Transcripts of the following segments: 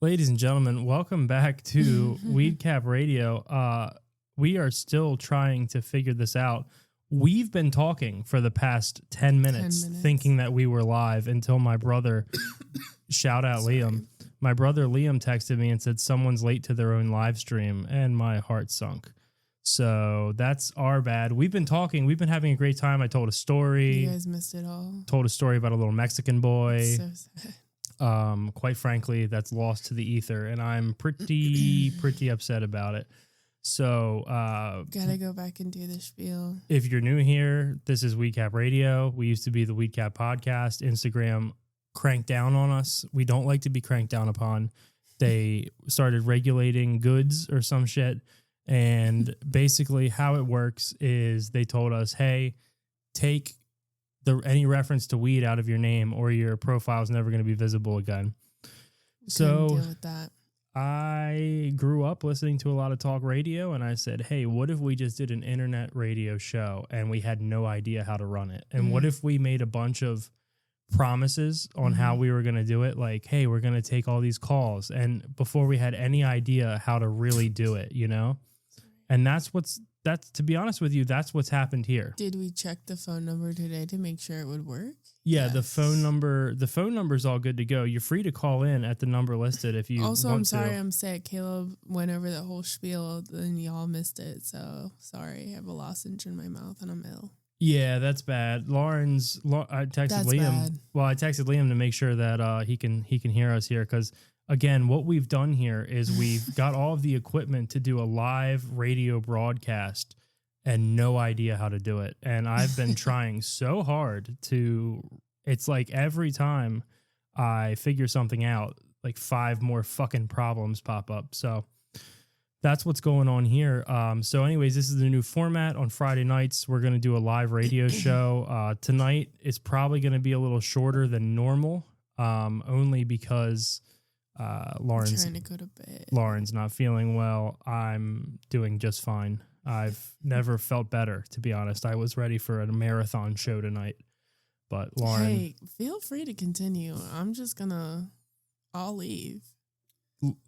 Ladies and gentlemen, welcome back to Weed Cap Radio. We are still trying to figure this out. We've been talking for the past 10 minutes, thinking that we were live until my brother, shout out Liam, my brother Liam texted me and said someone's late to their own live stream, and my heart sunk. So that's our bad. We've been talking. We've been having a great time. I told a story. You guys missed it all. Told a story about a little Mexican boy. So sad. Quite frankly, that's lost to the ether, and I'm pretty upset about it. So, gotta go back and do the spiel. If you're new here, this is Weed Cap Radio. We used to be the Weed Cap Podcast. Instagram cranked down on us. We don't like to be cranked down upon. They started regulating goods or some shit, and basically how it works is they told us, hey, take any reference to weed out of your name or your profile is never going to be visible again. So deal with that. I grew up listening to a lot of talk radio, and I said, hey, what if we just did an internet radio show and we had no idea how to run it? And what if we made a bunch of promises on how we were going to do it? Like, hey, we're going to take all these calls. And before we had any idea how to really do it, you know? And that's to be honest with you, that's what's happened here. Did we check the phone number today to make sure it would work? Yeah, Yes. the phone number's all good to go. You're free to call in at the number listed if you Also, want I'm sorry to. I'm sick. Caleb went over the whole spiel and y'all missed it. So sorry. I have a lozenge in my mouth and I'm ill. Yeah, that's bad. I texted That's Liam. bad. Well, I texted Liam to make sure that he can hear us here, because again, what we've done here is we've got all of the equipment to do a live radio broadcast and no idea how to do it. And I've been trying so hard it's like every time I figure something out, like 5 more fucking problems pop up. So that's what's going on here. So anyways, this is the new format. On Friday nights, we're going to do a live radio show. Tonight is probably going to be a little shorter than normal, only because Lauren's trying to go to bed. Lauren's not feeling well. I'm doing just fine. I've never felt better, to be honest. I was ready for a marathon show tonight, but Lauren... Hey, feel free to continue. I'll leave.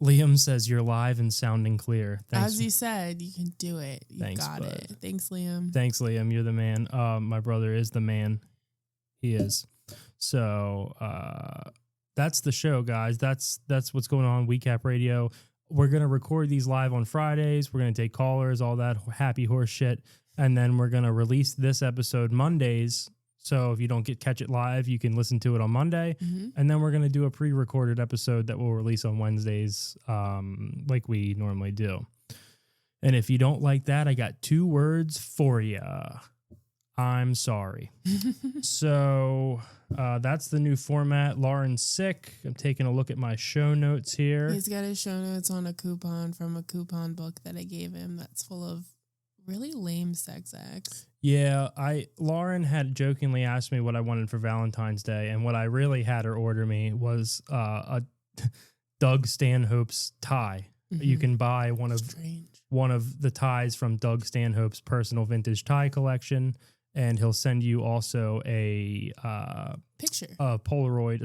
Liam says you're live and sounding clear. Thanks. As you said, you can do it. You got bud. it. Thanks, Liam. Thanks, Liam. You're the man. My brother is the man. He is. So that's the show, guys. That's what's going on. Weed Cap Radio. We're going to record these live on Fridays. We're going to take callers, all that happy horse shit. And then we're going to release this episode Mondays. So if you don't catch it live, you can listen to it on Monday. And then we're going to do a pre-recorded episode that we'll release on Wednesdays, like we normally do. And if you don't like that, I got 2 words for you. I'm sorry. So that's the new format. Lauren's sick. I'm taking a look at my show notes here. He's got his show notes on a coupon from a coupon book that I gave him that's full of really lame sex acts. Yeah, Lauren had jokingly asked me what I wanted for Valentine's Day, and what I really had her order me was a Doug Stanhope's tie. You can buy one of the ties from Doug Stanhope's personal vintage tie collection. And he'll send you also a picture, a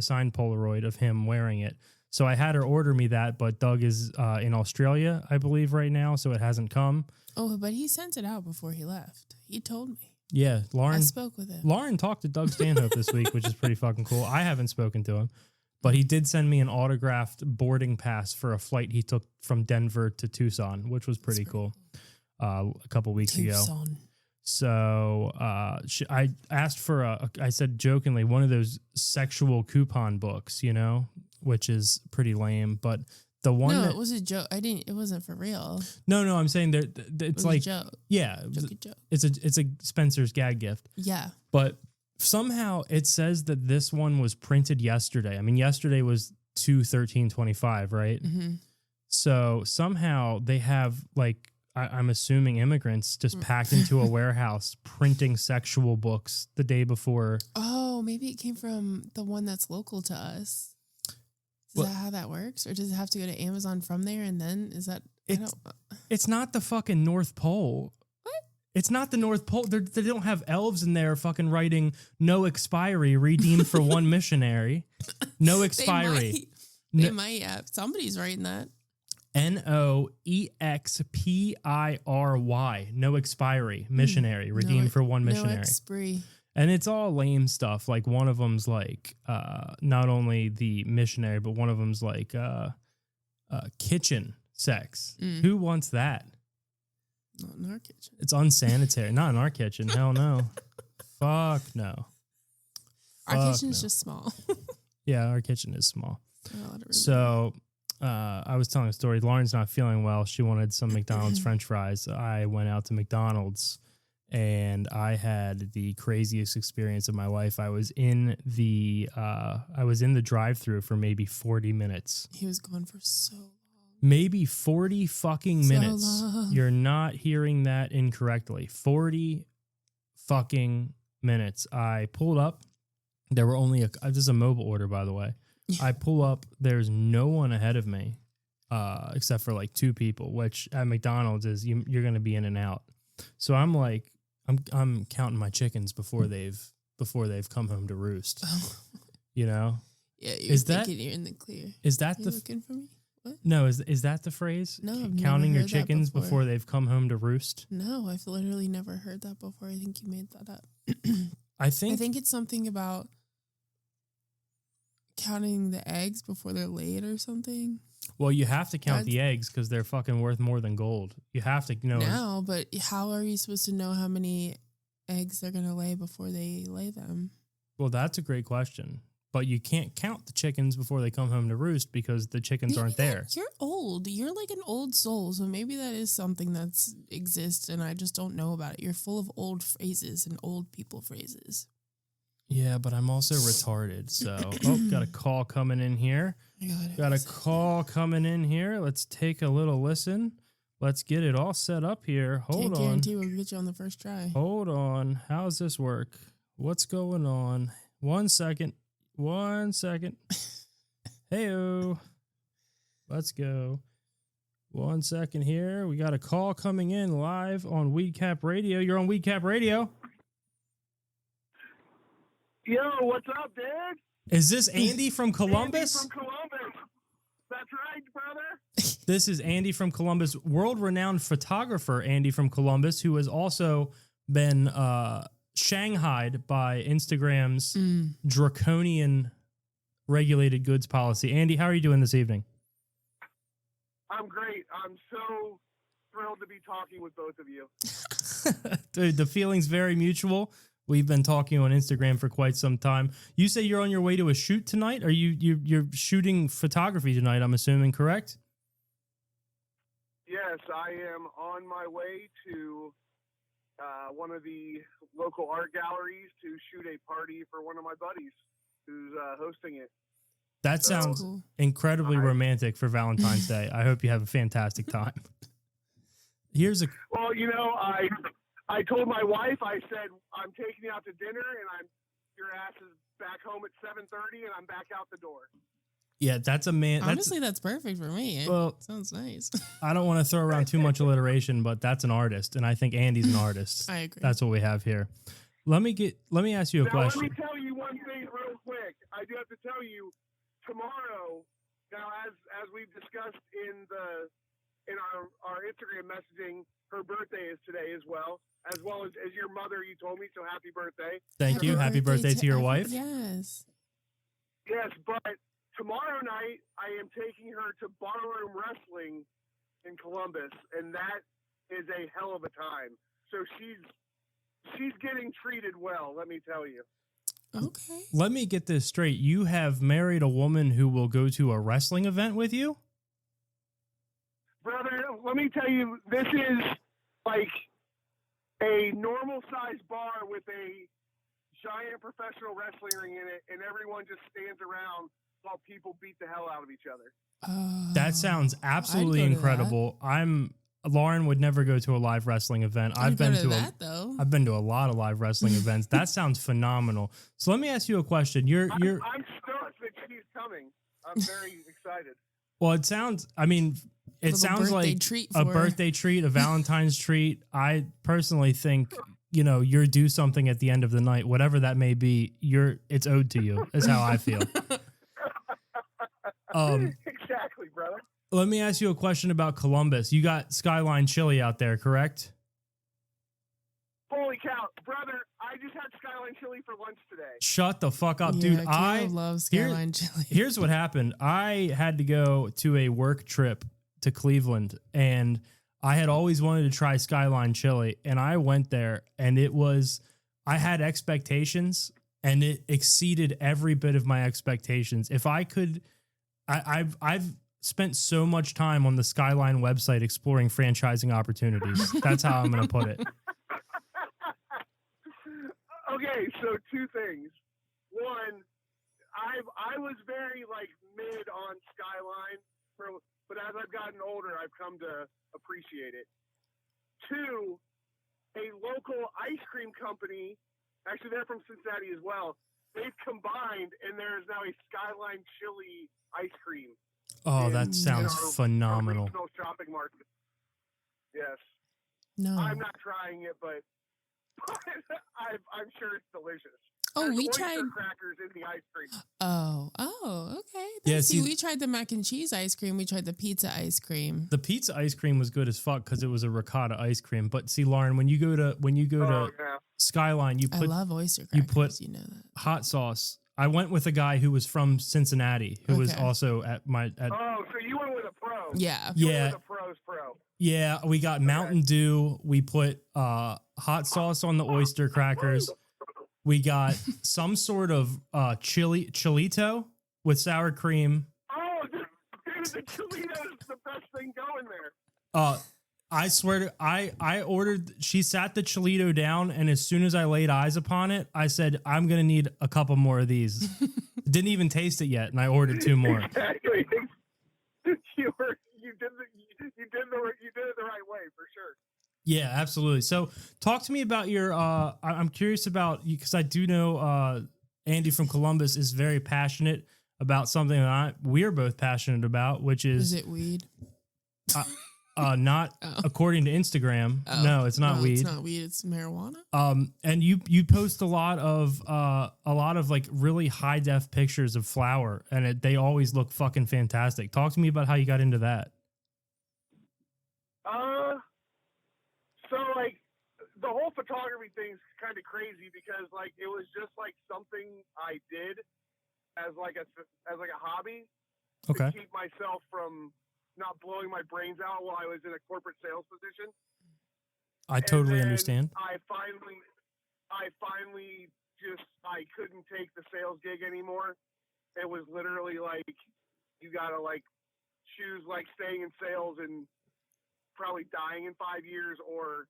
signed Polaroid of him wearing it. So I had her order me that, but Doug is in Australia, I believe, right now, so it hasn't come. Oh, but he sent it out before he left. He told me. Yeah, Lauren. I spoke with him. Lauren talked to Doug Stanhope this week, which is pretty fucking cool. I haven't spoken to him, but he did send me an autographed boarding pass for a flight he took from Denver to Tucson, which was pretty cool. A couple weeks ago. So I asked for I said jokingly, one of those sexual coupon books, you know, which is pretty lame. But the one it was a joke. It wasn't for real. No, I'm saying it's like, a joke. Yeah, Joke. It's a Spencer's gag gift. Yeah. But somehow it says that this one was printed yesterday. I mean, yesterday was 2/13/25, right? So somehow they have, like, I'm assuming immigrants just packed into a warehouse printing sexual books the day before. Oh, maybe it came from the one that's local to us. Is that how that works? Or does it have to go to Amazon from there? And then It's not the fucking North Pole. What? It's not the North Pole. They don't have elves in there fucking writing no expiry, redeemed for one missionary. No expiry. They might have. Somebody's writing that. Noexpiry. No expiry. Missionary. Redeemed for one missionary. No expiry. And it's all lame stuff. Like one of them's like not only the missionary, but one of them's like kitchen sex. Who wants that? Not in our kitchen. It's unsanitary. Not in our kitchen. Hell no. Fuck no. Our kitchen is just small. Yeah, our kitchen is small. So I was telling a story. Lauren's not feeling well. She wanted some McDonald's French fries. I went out to McDonald's and I had the craziest experience of my life. I was in the drive-thru for maybe 40 minutes. He was gone for so long. Maybe 40 fucking minutes. Long. You're not hearing that incorrectly. 40 fucking minutes. I pulled up. There were only this is a mobile order, by the way. I pull up. There's no one ahead of me, except for like 2 people, which at McDonald's is you're going to be in and out. So I'm like, I'm counting my chickens before they've come home to roost. You know? Yeah, you're thinking you're in the clear. Is that you looking for me? What? No, is that the phrase? No, I've counting never your heard chickens that before they've come home to roost? No, I've literally never heard that before. I think you made that up. I think it's something about counting the eggs before they're laid or something. Well, you have to count the eggs because they're fucking worth more than gold. You have to know. No, but how are you supposed to know how many eggs they're going to lay before they lay them? Well, that's a great question. But you can't count the chickens before they come home to roost because the chickens aren't there. You're old. You're like an old soul. So maybe that is something that exists and I just don't know about it. You're full of old phrases and old people phrases. Yeah, but I'm also retarded. So, got a call coming in here. Got a call coming in here. Let's take a little listen. Let's get it all set up here. Hold on. Can't guarantee we'll get you on the first try. Hold on. How's this work? What's going on? 1 second. 1 second. Hey-o. Let's go. 1 second here. We got a call coming in live on Weed Cap Radio. You're on Weed Cap Radio. Yo, what's up, dude? Is this Andy from Columbus? Andy from Columbus. That's right, brother. This is Andy from Columbus, world-renowned photographer Andy from Columbus, who has also been shanghaied by Instagram's draconian regulated goods policy. Andy, how are you doing this evening? I'm great. I'm so thrilled to be talking with both of you. Dude, the feeling's very mutual. We've been talking on Instagram for quite some time. You say you're on your way to a shoot tonight? Are you're shooting photography tonight, I'm assuming, correct? Yes, I am on my way to one of the local art galleries to shoot a party for one of my buddies who's hosting it. That sounds incredibly romantic for Valentine's Day. I hope you have a fantastic time. Well, you know, I told my wife, I said, I'm taking you out to dinner and your ass is back home at 7:30 and I'm back out the door. Yeah, that's a man. Honestly, that's perfect for me. Well, sounds nice. I don't want to throw around too much alliteration, but that's an artist, and I think Andy's an artist. I agree. That's what we have here. Let me ask you a question. Let me tell you one thing real quick. I do have to tell you, tomorrow, now as we've discussed in our Instagram messaging, her birthday is today as well as your mother. You told me, so happy birthday. Thank you. Happy birthday to your wife. Yes. Yes, but tomorrow night I am taking her to barroom wrestling in Columbus, and that is a hell of a time. So she's getting treated well, let me tell you. Okay. Let me get this straight. You have married a woman who will go to a wrestling event with you? Brother, let me tell you, this is like a normal sized bar with a giant professional wrestling ring in it, and everyone just stands around while people beat the hell out of each other. That sounds absolutely incredible. Lauren would never go to a live wrestling event. I've been to a lot of live wrestling events. That sounds phenomenal. So let me ask you a question. I'm stoked that she's coming. I'm very excited. Well, it sounds like a birthday treat, a Valentine's treat. I personally think, you're due something at the end of the night, whatever that may be. It's owed to you. Is how I feel. Exactly, brother. Let me ask you a question about Columbus. You got Skyline Chili out there, correct? Holy cow, brother! I just had Skyline Chili for lunch today. Shut the fuck up, Yeah, dude. Caleb loves Skyline Chili. Here's what happened. I had to go to a work trip to Cleveland, and I had always wanted to try Skyline Chili, and I went there, and I had expectations, and it exceeded every bit of my expectations. If I could, I've spent so much time on the Skyline website exploring franchising opportunities. That's how I'm going to put it. Okay, so two things. One, I was very mid on Skyline, but as I've gotten older, I've come to appreciate it. Two, a local ice cream company, actually they're from Cincinnati as well. They've combined, and there is now a Skyline Chili ice cream. Oh, that sounds phenomenal. Regional shopping market. Yes. No. I'm not trying it, but I'm sure it's delicious. Oh, There's we oyster tried crackers in the ice cream. Oh, okay. Yeah, see, we tried the mac and cheese ice cream. We tried the pizza ice cream. The pizza ice cream was good as fuck because it was a ricotta ice cream. But see, Lauren, when you go to Yeah. Skyline, you I put love oyster you crackers. put You know that. hot sauce. I went with a guy who was from Cincinnati, who was Okay. also at my. Oh, so you went with a pro? Yeah. You Yeah. went with a pro's pro. Yeah, we got Mountain Dew. We put hot sauce on the oyster crackers. We got some sort of chilito with sour cream. Oh, dude, the Toledo is the best thing going there. I swear to I ordered. She sat the chilito down, and as soon as I laid eyes upon it, I said, "I'm gonna need a couple more of these." Didn't even taste it yet, and I ordered 2 more. Exactly. You did it the right way for sure. Yeah, absolutely. So talk to me about your, I'm curious about you, because I do know Andy from Columbus is very passionate about something that we're both passionate about, which Is is it weed? not according to Instagram. No, it's not weed. It's not weed. It's marijuana. And you post a lot of like really high def pictures of flower, and they always look fucking fantastic. Talk to me about how you got into that. So like the whole photography thing's kind of crazy because like it was just like something I did as like a hobby Okay. to keep myself from not blowing my brains out while I was in a corporate sales position. I totally understand. I finally just I couldn't take the sales gig anymore. It was literally like you gotta like choose like staying in sales and probably dying in 5 years or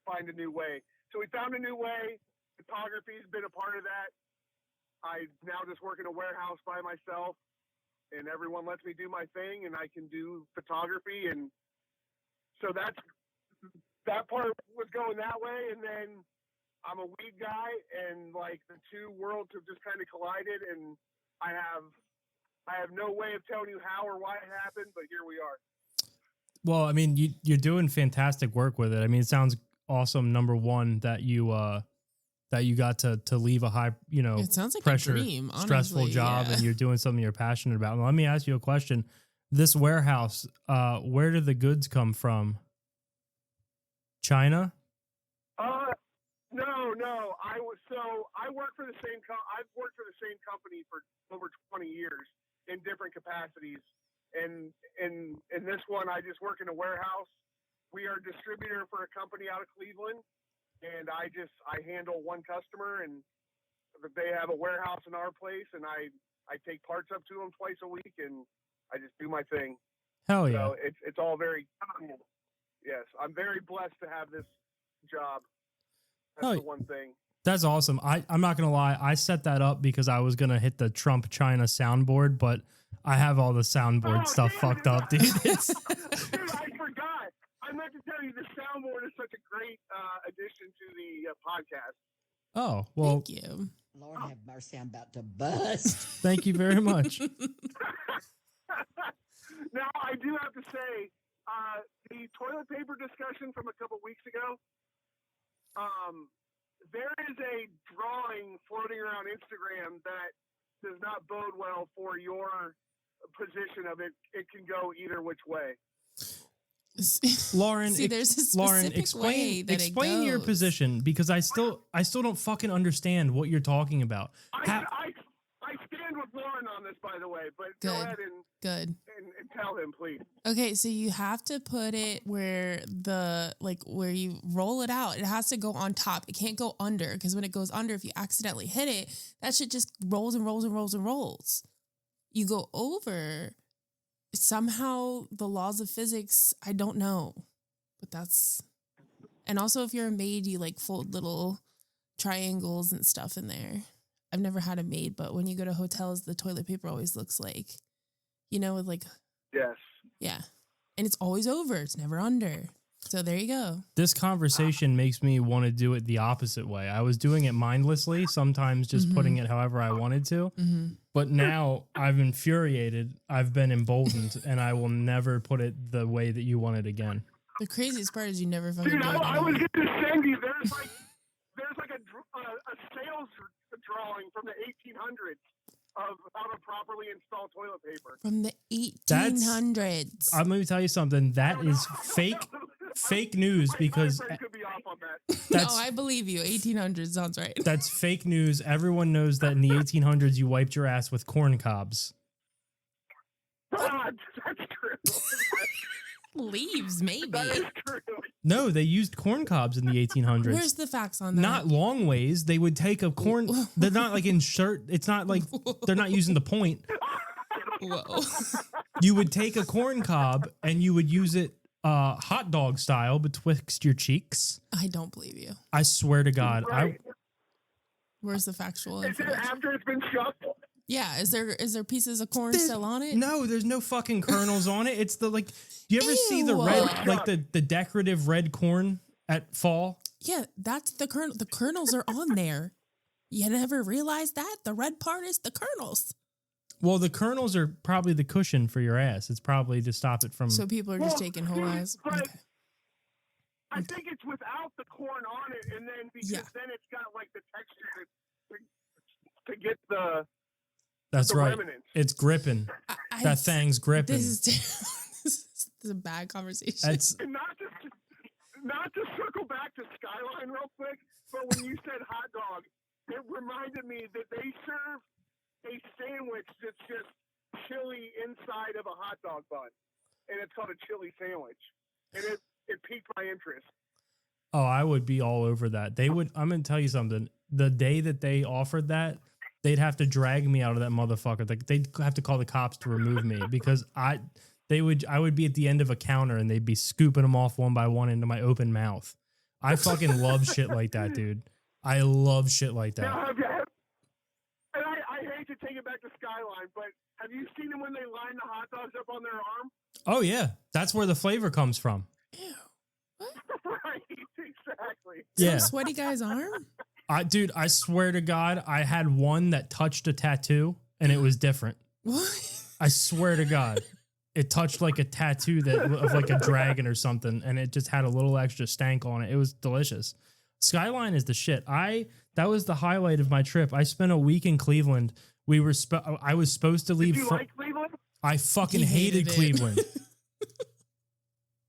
find a new way. So we found a new way. Photography's been a part of that. I now just work in a warehouse by myself, and everyone lets me do my thing, and I can do photography. And so that part was going that way. And then I'm a weed guy, and like the two worlds have just kind of collided, and I have no way of telling you how or why it happened, but here we are. Well, I mean, you're doing fantastic work with it. I mean, it sounds awesome. Number one, that you got to leave a high, It sounds like pressure, a dream, honestly, stressful job, yeah. and you're doing something you're passionate about. Now, let me ask you a question. This warehouse, where do the goods come from? China? No. I work for the same. I've worked for the same company for over 20 years in different capacities. And in this one, I just work in a warehouse. We are a distributor for a company out of Cleveland, and I handle one customer, and they have a warehouse in our place, and I take parts up to them twice a week, and I just do my thing. Hell yeah. So it's all very cool. Yes, I'm very blessed to have this job. That's the one thing. That's awesome. I'm not going to lie. I set that up because I was going to hit the Trump China soundboard, but I have all the soundboard stuff fucked up, dude. Dude, I forgot. I meant to tell you the soundboard is such a great addition to the podcast. Oh, well. Thank you. Lord have mercy, I'm about to bust. Thank you very much. Now, I do have to say, the toilet paper discussion from a couple weeks ago, there is a drawing floating around Instagram that does not bode well for your position of it. It can go either which way. Lauren, See, there's a specific way that explain your goes. position, because I still don't fucking understand what you're talking about. I stand with Lauren on this, by the way, but go ahead and tell him, please. Okay, so you have to put it where where you roll it out. It has to go on top. It can't go under, because when it goes under, if you accidentally hit it, that shit just rolls and rolls and rolls and rolls. You go over, somehow the laws of physics, I don't know, but that's, and also if you're a maid, you like fold little triangles and stuff in there. I've never had a maid, but when you go to hotels, the toilet paper always looks like, with like, yes, yeah, and it's always over. It's never under. So there you go. This conversation makes me want to do it the opposite way. I was doing it mindlessly, sometimes just putting it however I wanted to. Mm-hmm. But now I've infuriated, I've been emboldened, and I will never put it the way that you want it again. The craziest part is you never fucking dude, do it I was anyway. going to send you, there's like a sales drawing from the 1800s of how to properly install toilet paper. From the 1800s. Let me tell you something. That is fake news, because could be off on that. No, I believe you. 1800s sounds right. That's fake news. Everyone knows that in the 1800s you wiped your ass with corn cobs. God, that's true. Leaves, maybe. That is true. No, they used corn cobs in the 1800s. Where's the facts on that? Not long ways. They would take a corn. They're not like in shirt. It's not like they're not using the point. Whoa. You would take a corn cob and you would use it hot dog style betwixt your cheeks. I don't believe you. I swear to God. Right. Where's the factual Is it information? after it's been shucked? Yeah, is there pieces of corn still on it? No, there's no fucking kernels on it. It's the do you ever see the Ew. red, like the decorative red corn at fall? Yeah, that's the kernel. The kernels are on there. You never realized that? The red part is the kernels. Well, the kernels are probably the cushion for your ass. It's probably to stop it from. So people are just taking whole ass. But Okay. I think it's without the corn on it, and then because then it's got like the texture to get the. That's the right. remnants. It's gripping. That thing's gripping. This is a bad conversation. That's And not to circle back to Skyline real quick, but when you said hot dog, it reminded me that they serve a sandwich that's just chili inside of a hot dog bun, and it's called a chili sandwich, and it piqued my interest. Oh, I would be all over that. They would. I'm gonna tell you something. The day that they offered that, they'd have to drag me out of that motherfucker. Like they'd have to call the cops to remove me because I would be at the end of a counter and they'd be scooping them off one by one into my open mouth. I fucking love shit like that, dude. I love shit like that. Now, and I hate to take it back to Skyline, but have you seen them when they line the hot dogs up on their arm? Oh yeah, that's where the flavor comes from. Ew. What? Right, exactly. Yeah. Some sweaty guy's arm? Dude, I swear to God, I had one that touched a tattoo and it was different. What? I swear to God, it touched like a tattoo of like a dragon or something, and it just had a little extra stank on it. It was delicious. Skyline is the shit. That was the highlight of my trip. I spent a week in Cleveland. I was supposed to leave. Did you like Cleveland? I fucking He hated hated it. Cleveland.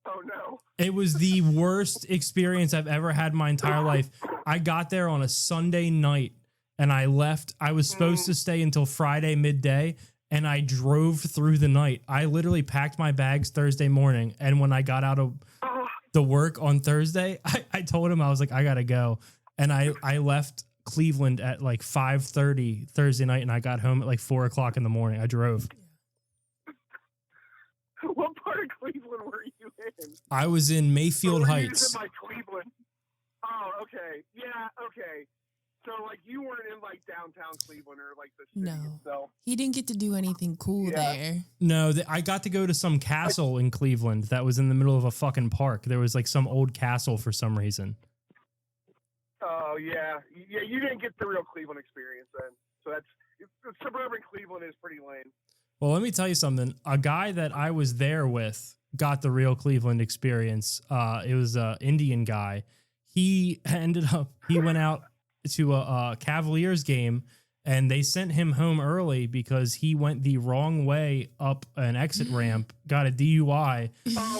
Oh no. It was the worst experience I've ever had in my entire life. I got there on a Sunday night and I left. I was supposed to stay until Friday midday and I drove through the night. I literally packed my bags Thursday morning. And when I got out of the work on Thursday, I told him, I was like, I gotta go. And I left Cleveland at like 5:30 Thursday night and I got home at like 4:00 in the morning. I drove. What part of Cleveland were you in? I was in Mayfield Were you Heights. in, like, Cleveland. Oh, okay. Yeah, okay. So, like, you weren't in, like, downtown Cleveland or, like, the city No. itself. He didn't get to do anything cool Yeah. there. No, I got to go to some castle in Cleveland that was in the middle of a fucking park. There was like some old castle for some reason. Oh, yeah. Yeah, you didn't get the real Cleveland experience then. So suburban Cleveland is pretty lame. Well, let me tell you something. A guy that I was there with got the real Cleveland experience. It was an Indian guy. He went out to a Cavaliers game and they sent him home early because he went the wrong way up an exit ramp, got a DUI.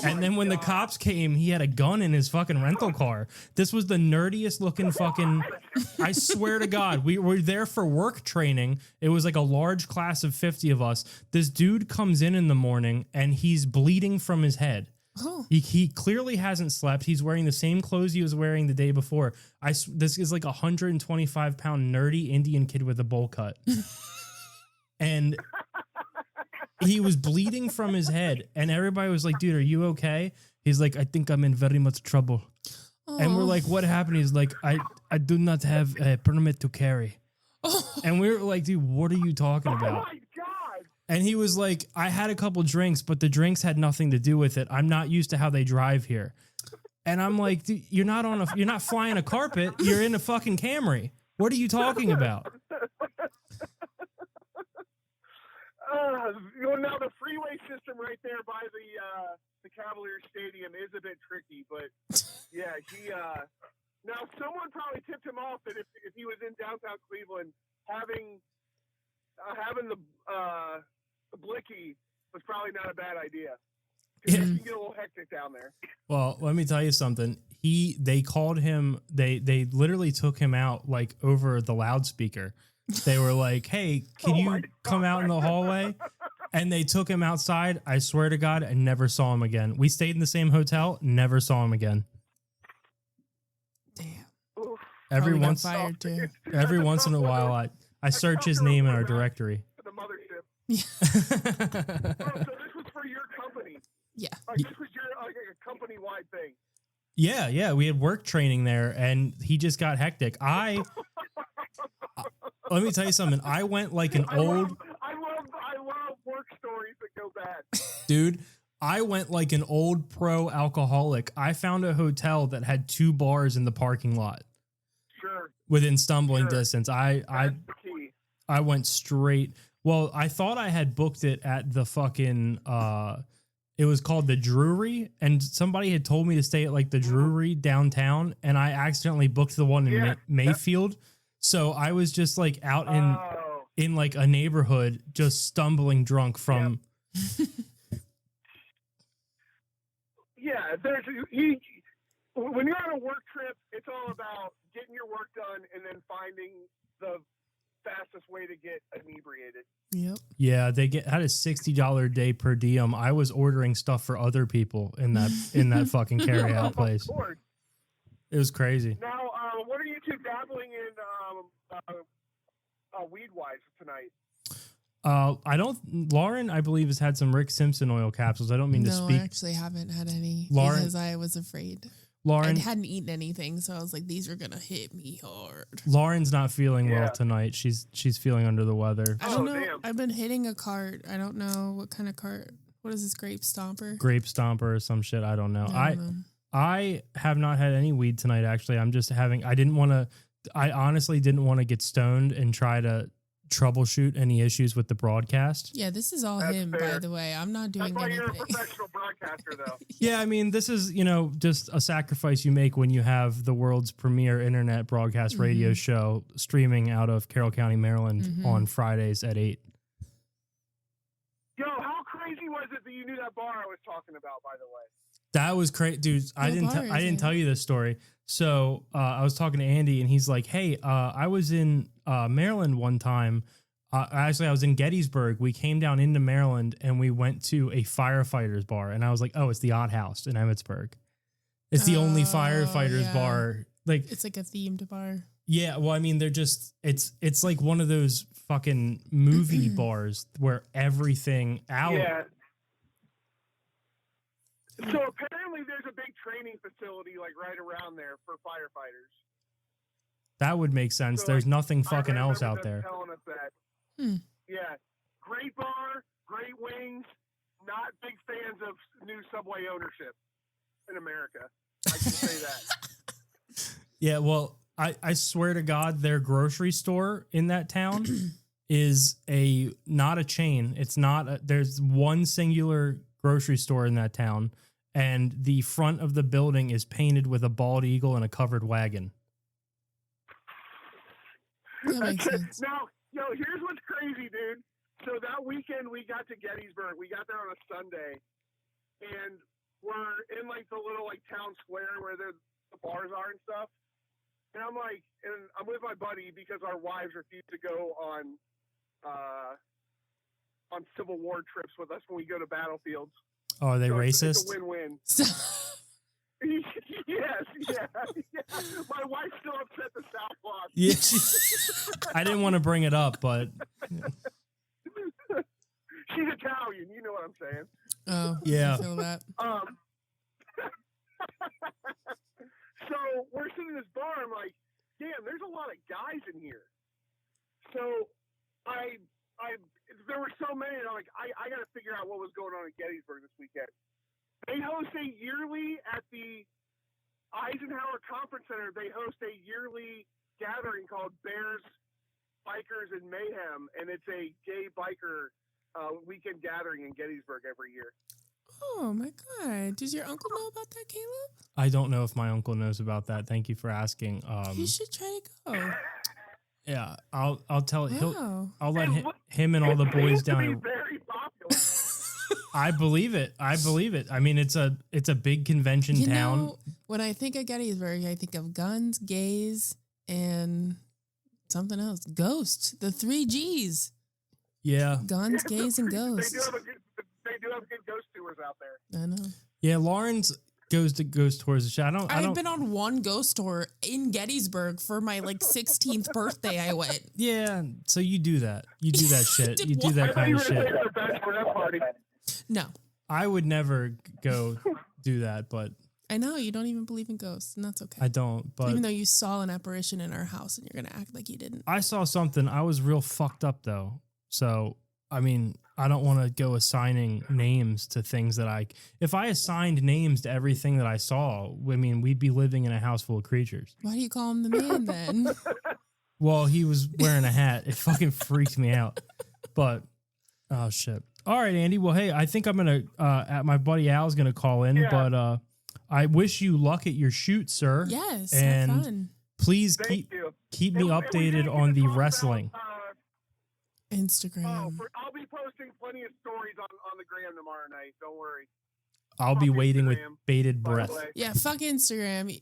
And then when the cops came, he had a gun in his fucking rental car. This was the nerdiest looking fucking, I swear to God, we were there for work training. It was like a large class of 50 of us. This dude comes in the morning and he's bleeding from his head. Oh. He clearly hasn't slept. He's wearing the same clothes he was wearing the day before. This is like a 125-pound nerdy Indian kid with a bowl cut. And he was bleeding from his head. And everybody was like, dude, are you okay? He's like, I think I'm in very much trouble. Oh. And we're like, what happened? He's like, I do not have a permit to carry. Oh. And we were like, dude, what are you talking about? Oh my God. And he was like, I had a couple drinks, but the drinks had nothing to do with it. I'm not used to how they drive here. And I'm like, dude, you're not flying a carpet. You're in a fucking Camry. What are you talking about? Now the freeway system right there by the Cavaliers Stadium is a bit tricky, but yeah, now someone probably tipped him off that if he was in downtown Cleveland, having the blicky was probably not a bad idea. Yeah. You can get a little hectic down there. Well, let me tell you something. They called him. They literally took him out like over the loudspeaker. They were like, "Hey, can you come out in the hallway?" And they took him outside. I swear to God, I never saw him again. We stayed in the same hotel. Never saw him again. Damn. Oof. Every Probably got once fired too. every once in a while, I search his name in our directory. The mothership. Yeah. Oh, so this was for your company. Yeah. Like this was your like a company-wide thing. Yeah, we had work training there, and he just got hectic. Let me tell you something. I went like an old I love work stories that go bad. dude. I went like an old pro alcoholic. I found a hotel that had 2 bars in the parking lot Sure. within stumbling Sure. distance. That's the key. I went straight. Well, I thought I had booked it at the fucking it was called the Drury, and somebody had told me to stay at like the Drury downtown, and I accidentally booked the one in Mayfield. So I was just like out in like a neighborhood, just stumbling drunk from. Yeah, when you're on a work trip, it's all about getting your work done and then finding the fastest way to get inebriated. Yep. Yeah, they had a $60 day per diem. I was ordering stuff for other people in that fucking carry out place. Of course. It was crazy. Now, what are you two dabbling in weed-wise tonight? Lauren, I believe, has had some Rick Simpson oil capsules. I don't mean to No, speak. I actually haven't had any Lauren- because I was afraid. Lauren, I hadn't eaten anything, so I was like, these are gonna hit me hard. Lauren's not feeling well Yeah. tonight. She's feeling under the weather. I don't Oh, know. damn. I've been hitting a cart. I don't know what kind of cart. What is this, grape stomper? Grape stomper or some shit. I don't know. I don't know. I have not had any weed tonight. Actually, I'm just having. I honestly didn't want to get stoned and try to troubleshoot any issues with the broadcast. Yeah, this is all That's him, by fair. the way. I'm not That's doing why you're a anything. professional broadcaster, though. Yeah, I mean, this is, just a sacrifice you make when you have the world's premier internet broadcast radio show streaming out of Carroll County, Maryland on Fridays at 8. Yo, how crazy was it that you knew that bar I was talking about, by the way? That was crazy, dude. I What bar is didn't it? tell you this story. So I was talking to Andy, and he's like, "Hey, I was in Maryland one time. Actually, I was in Gettysburg. We came down into Maryland, and we went to a firefighters bar. And I was like, oh, it's the Odd House in Emmitsburg. It's the only firefighters yeah. bar. Like, It's like a themed bar. yeah. Well, I mean, they're just it's like one of those fucking movie bars where everything out. Yeah. So apparently there's a big training facility like right around there for firefighters. That would make sense. So, There's like, nothing I fucking else remember out them there. Telling us that. Yeah. Great bar, great wings, not big fans of new Subway ownership in America. I can say that. Yeah, well, I swear to God, their grocery store in that town is not a chain. It's not. There's one singular grocery store in that town, and the front of the building is painted with a bald eagle and a covered wagon. That makes sense. Now, yo, here's what's crazy, dude. So that weekend we got to Gettysburg. We got there on a Sunday, and we're in like the little like town square where the bars are and stuff. And I'm with my buddy because our wives refuse to go on Civil War trips with us when we go to battlefields. Oh, are they So racist? It's a win-win. Yes, yeah. My wife still upset the South lost. Yeah, I didn't want to bring it up, but she's Italian. You know what I'm saying? Oh, yeah. I feel that. So we're sitting in this bar. I'm like, damn, there's a lot of guys in here. So there were so many. And I'm like, I got to figure out what was going on at Gettysburg this weekend. They host a yearly at the Eisenhower Conference Center. They host a yearly gathering called Bears, Bikers, and Mayhem, and it's a gay biker weekend gathering in Gettysburg every year. Oh my God! Does your uncle know about that, Caleb? I don't know if my uncle knows about that. Thank you for asking. You should try to go. Yeah, I'll tell Wow. I'll let him and all the boys down. Very popular. I believe it. I mean, it's a big convention town. Know, when I think of Gettysburg, I think of guns, gays, and something else. Ghost. The 3 Gs. Yeah. Guns, gays, and ghosts. They do have good ghost tours out there. I know. Yeah, Lawrence goes towards the show. I've been on one ghost tour in Gettysburg for my 16th birthday. I went. Yeah, so you do that. You do that shit. You do that I kind of thought you were shit. saying our bachelorette party. No. I would never go do that, but I know you don't even believe in ghosts, and that's okay. I don't. But Even though you saw an apparition in our house, and you're gonna act like you didn't. I saw something. I was real fucked up though. So I mean, I don't want to go assigning names to things that if I assigned names to everything that I saw, I mean, we'd be living in a house full of creatures. Why do you call him the man then? Well, he was wearing a hat. It fucking freaked me out. But, oh shit. All right, Andy. Well, hey, I think I'm going to, my buddy Al's going to call in, Yeah. but I wish you luck at your shoot, sir. Yes, And have fun. please Thank you. keep me And we updated did on get the to talk wrestling. about, Instagram. I'll be posting plenty of stories on the gram tomorrow night. Don't worry. I'll be fuck waiting with Instagram, bated by the breath. way. Yeah, fuck Instagram.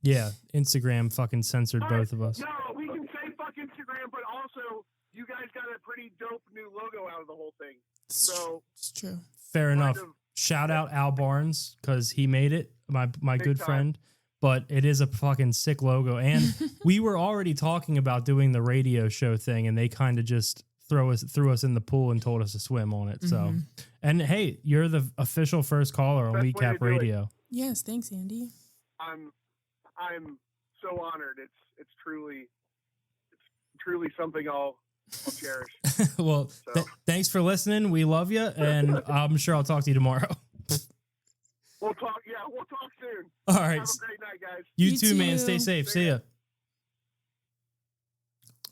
Yeah, Instagram fucking censored All both right, of us. No, we can say fuck Instagram, but also you guys got a pretty dope new logo out of the whole thing. So It's true. Fair kind enough. of- Shout out Al Barnes because he made it, my Big good time. friend. But it is a fucking sick logo. And we were already talking about doing the radio show thing, and they kind of just threw us in the pool and told us to swim on it. So, Mhm. and hey, you're the official first caller on Best way to Weekap do it. Radio. Yes, thanks, Andy. I'm so honored. It's truly something I'll cherish. Well, So. thanks for listening. We love you, and I'm sure I'll talk to you tomorrow. We'll talk. Yeah, we'll talk soon. All right. Have a great night, guys. You You too, man. too. Stay safe. See See ya. ya.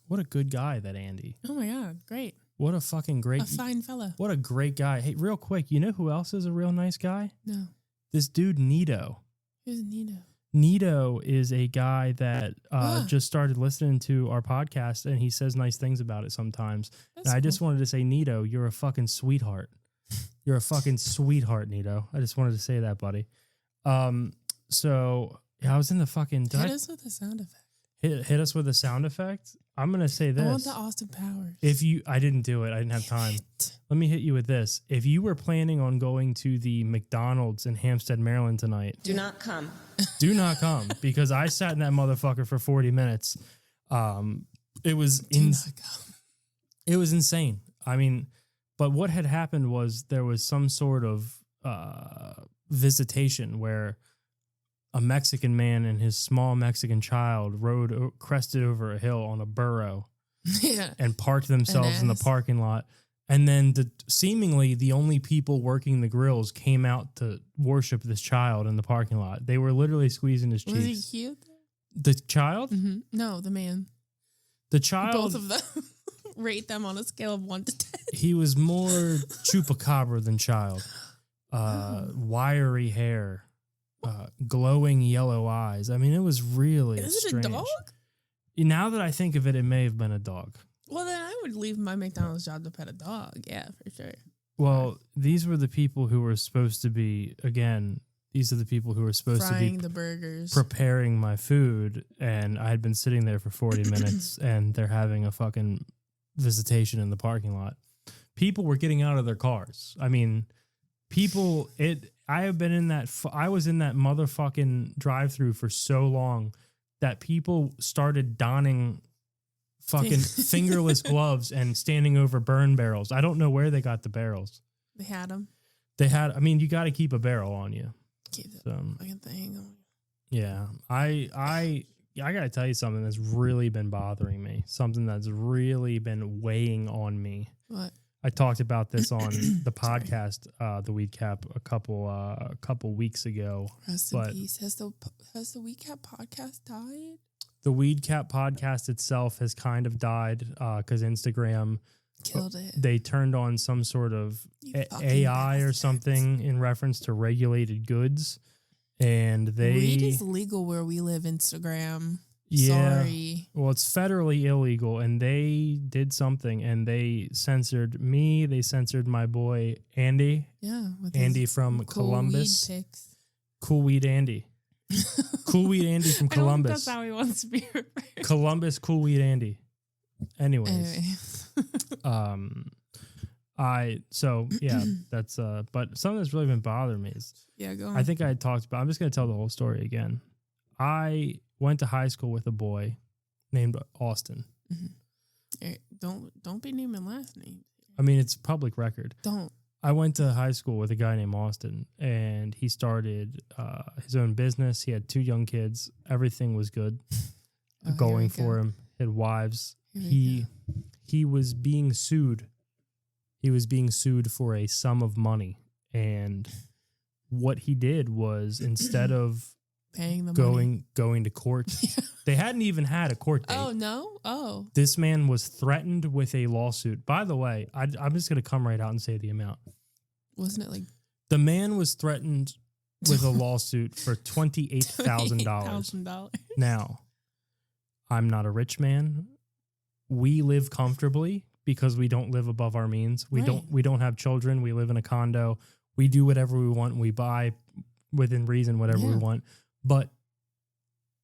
What a good guy, that Andy. Oh my God, great. What a fucking great A fine fella. What a great guy. Hey, real quick, you know who else is a real nice guy? No, This dude, Nito. who's Nino? Nito is a guy that Ah. just started listening to our podcast, and he says nice things about it sometimes. That's And I just cool. wanted to say, Nito, you're a fucking sweetheart. You're a fucking sweetheart, Nito. I just wanted to say that, buddy. So yeah, I was in the fucking. Did Hit I us with a sound effect. hit us with a sound effect? I'm gonna say I want this. the Austin Powers. I didn't do it. I didn't have time. Shit. Let me hit you with this. If you were planning on going to the McDonald's in Hampstead, Maryland tonight, Do not come. do not come because I sat in that motherfucker for 40 minutes. It was Do not come. it was insane. I mean, but what had happened was there was some sort of visitation where a Mexican man and his small Mexican child crested over a hill on a burro Yeah. and parked themselves in the ass. parking lot. And then seemingly the only people working the grills came out to worship this child in the parking lot. They were literally squeezing his Was he cheeks. cute? The child? Mm-hmm. No, the man. The child, Both of them. Rate them on a scale of 1 to 10. he was more chupacabra than child. Wiry hair, glowing yellow eyes. I mean, it was really Is it strange. a dog? Now that I think of it, it may have been a dog. Well, then I would leave my McDonald's job to pet a dog. Yeah, for sure. Well, these were the people who were supposed to be, again, these are the people who were supposed Frying to be the burgers, preparing my food, and I had been sitting there for 40 minutes, and they're having a fucking visitation in the parking lot. People were getting out of their cars. I mean, I have been in that, I was in that motherfucking drive-through for so long that people started donning fucking fingerless gloves and standing over burn barrels. I don't know where they got the barrels. They had them. I mean, you got to keep a barrel on you. Keep the So, fucking thing on. yeah, I got to tell you something that's really been bothering me. Something that's really been weighing on me. What? I talked about this on the podcast, the Weed Cap, a couple weeks ago. Rest in peace. Has the Weed Cap podcast died? The Weed Cap podcast itself has kind of died because Instagram Killed it. They turned on some sort of fucking AI or bastards. something in reference to regulated goods, and Weed they is legal where we live. Instagram. yeah. Sorry. Well, it's federally illegal, and they did something, and they censored me. They censored my boy Andy. Yeah. With Andy his from cool Columbus. Weed pics. Cool Weed Andy. Cool Weed Andy from I don't think Columbus. that's how he wants to be referred. Columbus Cool Weed Andy. Anyways, Anyway. that's but something that's really been bothering me is Yeah, go on. I think I had talked about, I'm just going to tell the whole story again. I went to high school with a boy named Austin. Hey, don't be naming last name. I mean, it's public record. Don't. I went to high school with a guy named Austin, and he started his own business. He had 2 young kids. Everything was good going for him. He had wives. He was being sued. He was being sued for a sum of money. And what he did was, instead of Paying the going to court, they hadn't even had a court date. Oh, no? Oh. This man was threatened with a lawsuit. By the way, I'm just going to come right out and say the amount. Wasn't it like The man was threatened with a lawsuit for $28,000. $28,000? Now, I'm not a rich man. We live comfortably because we don't live above our means. We don't have children. We live in a condo. We do whatever we want. We buy within reason whatever we want. But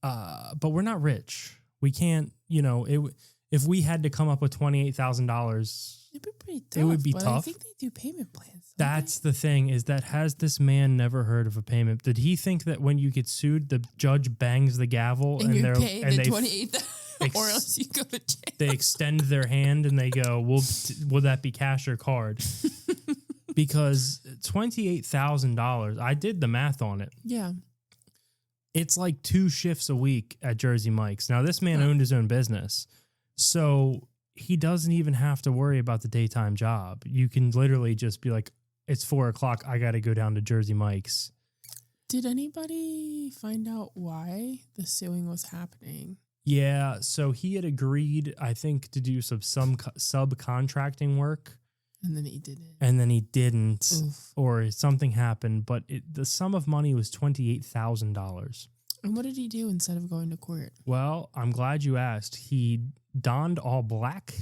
we're not rich. We can't, if we had to come up with $28,000, It'd be pretty tough. it would be but tough. I think they do payment plans. That's the thing, is that has this man never heard of a payment? Did he think that when you get sued, the judge bangs the gavel and you're paid the they $28,000 or else you go to jail? they extend their hand and they go, will that be cash or card? Because $28,000, I did the math on it. Yeah. It's like 2 shifts a week at Jersey Mike's. Now, this man owned his own business, so he doesn't even have to worry about the daytime job. You can literally just be like, it's 4:00. I got to go down to Jersey Mike's. Did anybody find out why the suing was happening? Yeah, so he had agreed, I think, to do some subcontracting work. And then he didn't. And then he didn't, Oof. or something happened. But the sum of money was $28,000. And what did he do instead of going to court? Well, I'm glad you asked. He donned all black,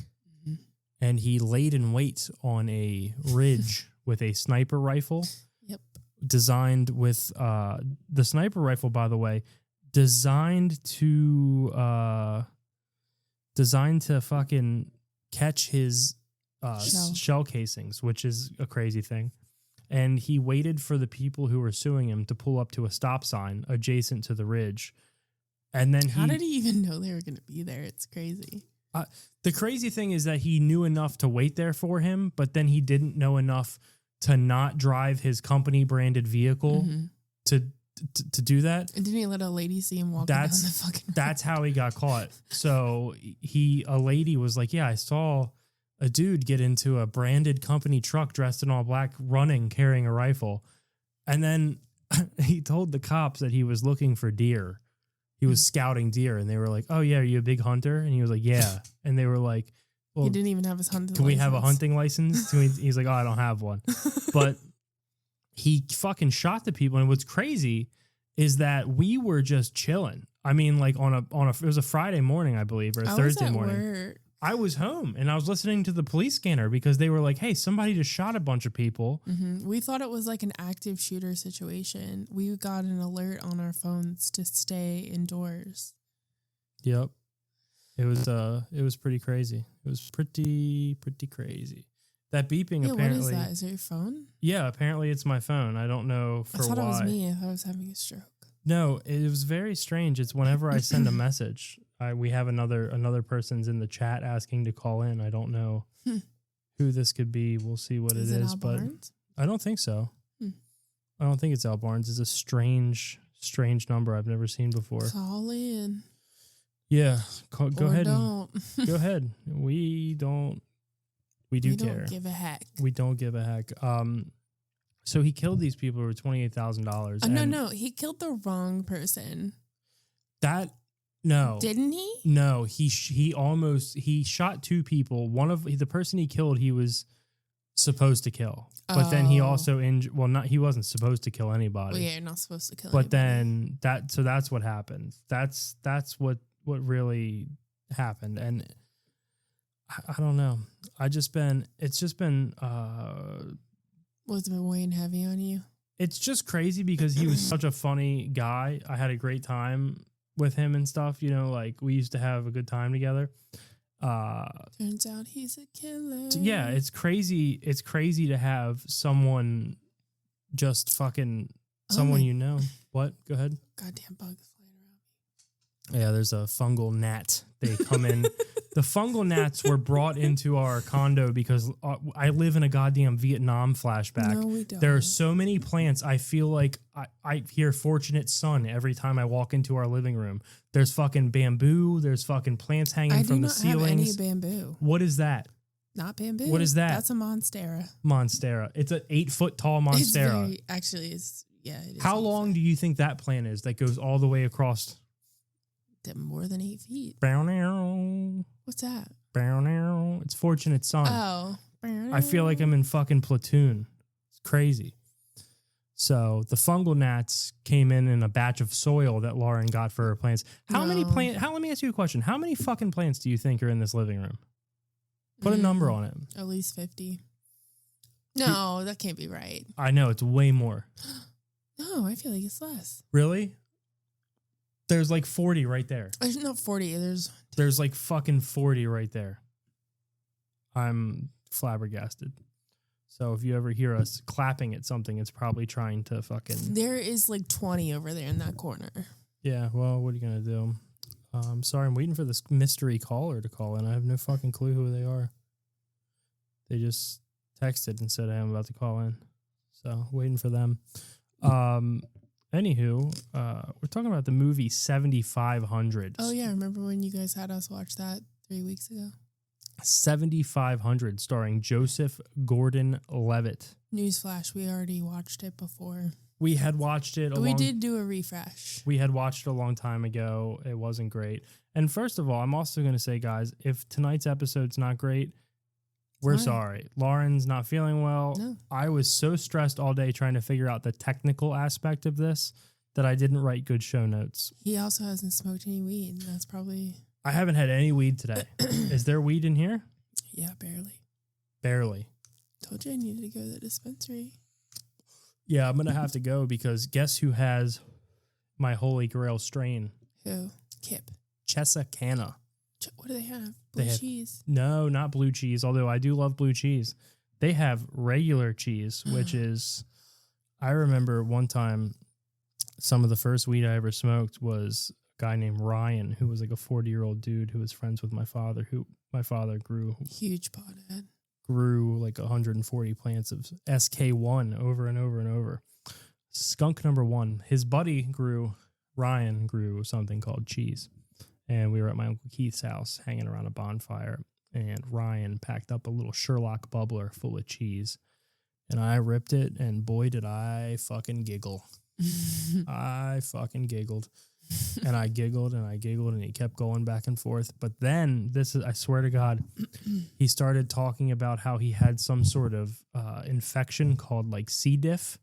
and he laid in wait on a ridge with a sniper rifle. Yep. Designed with the sniper rifle, by the way, designed to fucking catch his shell casings, which is a crazy thing. And he waited for the people who were suing him to pull up to a stop sign adjacent to the ridge. And then how did he even know they were going to be there? It's crazy. The crazy thing is that he knew enough to wait there for him, but then he didn't know enough to not drive his company branded vehicle to do that. And didn't he let a lady see him walking down the fucking road? That's how he got caught. So a lady was like, yeah, I saw a dude get into a branded company truck dressed in all black, running, carrying a rifle. And then he told the cops that he was looking for deer. He was scouting deer, and they were like, oh yeah, are you a big hunter? And he was like, yeah. And they were like, well, he didn't even have his hunting license. Can we have a hunting license? He's like, oh, I don't have one. But he fucking shot the people. And what's crazy is that we were just chilling. I mean, like on a it was a Friday morning, I believe, or a Thursday morning. Work. I was home and I was listening to the police scanner because they were like, hey, somebody just shot a bunch of people. Mm-hmm. We thought it was like an active shooter situation. We got an alert on our phones to stay indoors. Yep. It was pretty crazy. It was pretty crazy. That beeping apparently. What is that? Is it your phone? Yeah, apparently it's my phone. I don't know for why. I thought it was me. I thought I was having a stroke. No, it was very strange. It's whenever I send a message, we have another person's in the chat asking to call in. I don't know who this could be. We'll see what it is, but Barnes? I don't think so. I don't think it's Al Barnes. It's a strange number I've never seen before. Call in. Yeah, go ahead. Don't. Go ahead. We do care. We don't give a heck. We don't give a heck. So he killed these people for $28,000. No, he killed the wrong person. No. Didn't he? No, he shot two people. One of the person he killed, he was supposed to kill. But then he also he wasn't supposed to kill anybody. Well, yeah, you're not supposed to kill anybody. But anybody. then that's what happened. That's what really happened. And I don't know. It's just been was it weighing heavy on you? It's just crazy because he was such a funny guy. I had a great time with him and stuff. You know, like we used to have a good time together. Turns out he's a killer. Yeah, it's crazy. It's crazy to have someone just fucking someone you know. What? Go ahead. Goddamn bugs flying around me. Yeah, there's a fungal gnat. They come in. The fungal gnats were brought into our condo because I live in a goddamn Vietnam flashback. No, we don't. There are so many plants. I feel like I hear Fortunate Son every time I walk into our living room. There's fucking bamboo. There's fucking plants hanging from the ceilings. I do not have any bamboo. What is that? Not bamboo. What is that? That's a monstera. Monstera. It's an 8-foot tall monstera. It How long do you think that plant is that goes all the way across? More than 8 feet. Brown arrow. What's that? Brown arrow. It's Fortunate Son. Oh. I feel like I'm in fucking Platoon. It's crazy. So the fungal gnats came in a batch of soil that Lauren got for her plants. Let me ask you a question. How many fucking plants do you think are in this living room? Put a number on it. At least 50. No, that can't be right. I know, it's way more. No, I feel like it's less. Really? There's like 40 right there. There's not 40. There's like fucking 40 right there. I'm flabbergasted. So if you ever hear us clapping at something, it's probably trying to fucking... There is like 20 over there in that corner. Yeah, well, what are you going to do? I'm sorry, I'm waiting for this mystery caller to call in. I have no fucking clue who they are. They just texted and said, hey, I'm about to call in. So, waiting for them. Anywho, we're talking about the movie 7500. Oh, yeah. Remember when you guys had us watch that 3 weeks ago? 7500, starring Joseph Gordon-Levitt. Newsflash, we already watched it before. We had watched it. We did do a refresh. We had watched it a long time ago. It wasn't great. And first of all, I'm also going to say, guys, if tonight's episode's not great, we're sorry. Lauren's not feeling well. No. I was so stressed all day trying to figure out the technical aspect of this that I didn't write good show notes. He also hasn't smoked any weed. And that's probably... I haven't had any weed today. Is there weed in here? Yeah, barely. Barely. Told you I needed to go to the dispensary. Yeah, I'm going to have to go because guess who has my Holy Grail strain? Who? Kip. Chesacana. What do they have? Blue cheese? No, not blue cheese, although I do love blue cheese. They have regular cheese, which is... I remember one time, some of the first weed I ever smoked was a guy named Ryan, who was like a 40-year-old dude who was friends with my father, who my father grew... Huge pothead. Grew like 140 plants of SK1 over and over and over. Skunk number 1. His buddy Ryan grew something called cheese. And we were at my Uncle Keith's house hanging around a bonfire. And Ryan packed up a little Sherlock bubbler full of cheese. And I ripped it, and boy, did I fucking giggle. I fucking giggled. And I giggled, and he kept going back and forth. But then, I swear to God, he started talking about how he had some sort of infection called like C. diff.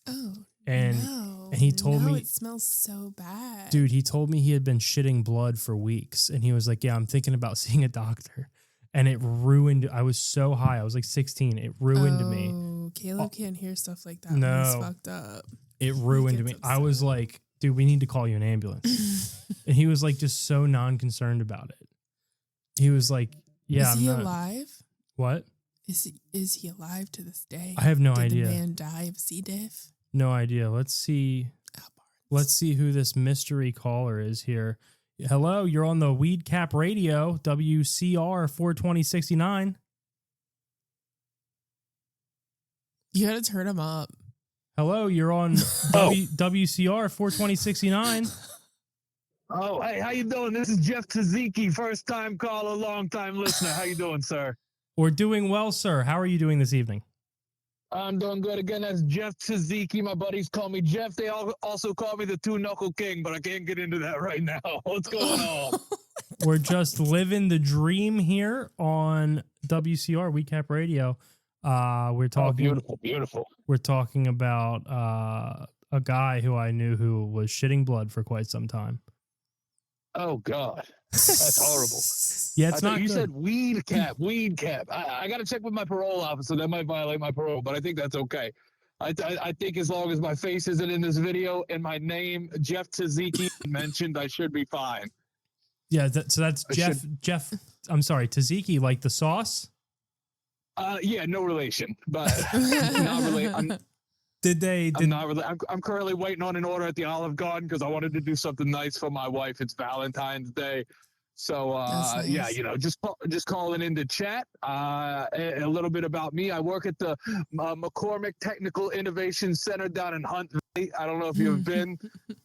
Oh, and he told me it smells so bad. Dude, he told me he had been shitting blood for weeks. And he was like, yeah, I'm thinking about seeing a doctor. and it ruined. I was so high. I was like 16. It ruined me. Oh, Caleb can't hear stuff like that. No. He's fucked up. It ruined me. I was like, dude, we need to call you an ambulance. And he was like, just so non-concerned about it. He was like, yeah. Is he alive? What? Is he alive to this day? I have no Did idea. the man die of C. diff? No idea. Let's see. Let's see who this mystery caller is here. Hello, you're on the Weed Cap Radio, WCR 42069. You gotta turn him up. Hello, you're on WCR 42069. Oh, hey, how you doing? This is Jeff Tzatziki, first-time caller, long-time listener. How you doing, sir? We're doing well, sir. How are you doing this evening? I'm doing good. Again, that's Jeff Tzatziki. My buddies call me Jeff. They also call me the Two-Knuckle King, but I can't get into that right now. What's going on? We're just living the dream here on WCR Weed Cap Radio. We're talking. Oh, beautiful. We're talking about a guy who I knew who was shitting blood for quite some time. Oh, God. That's horrible. Yeah, it's not. You good. said weed cap. I got to check with my parole officer. That might violate my parole, but I think that's okay. I think as long as my face isn't in this video and my name, Jeff Tzatziki, mentioned, I should be fine. Yeah, so that's Jeff. I'm sorry, Tzatziki, like the sauce. Yeah, no relation, but not related. I'm currently waiting on an order at the Olive Garden because I wanted to do something nice for my wife. It's Valentine's Day. So, nice. yeah, just calling in to chat. A little bit about me. I work at the McCormick Technical Innovation Center down in Hunt Valley. I don't know if you've been,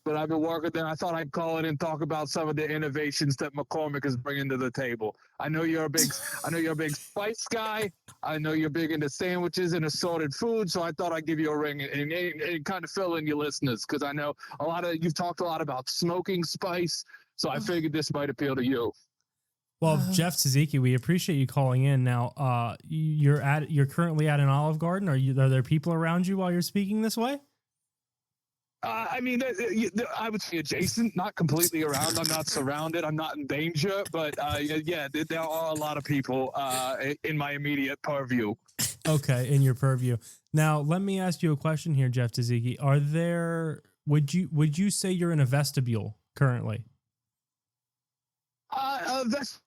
but I've been working there. I thought I'd call in and talk about some of the innovations that McCormick is bringing to the table. I know you're a big spice guy. I know you're big into sandwiches and assorted food. So I thought I'd give you a ring and kind of fill in your listeners because I know you've talked a lot about smoking spice. So I figured this might appeal to you. Well, Jeff Tzatziki, we appreciate you calling in. Now, you're currently at an Olive Garden. Are there people around you while you're speaking this way? I mean, I would say adjacent, not completely around. I'm not surrounded. I'm not in danger. But yeah, there are a lot of people in my immediate purview. Okay, in your purview. Now, let me ask you a question here, Jeff Tzatziki. Would you say you're in a vestibule currently? That's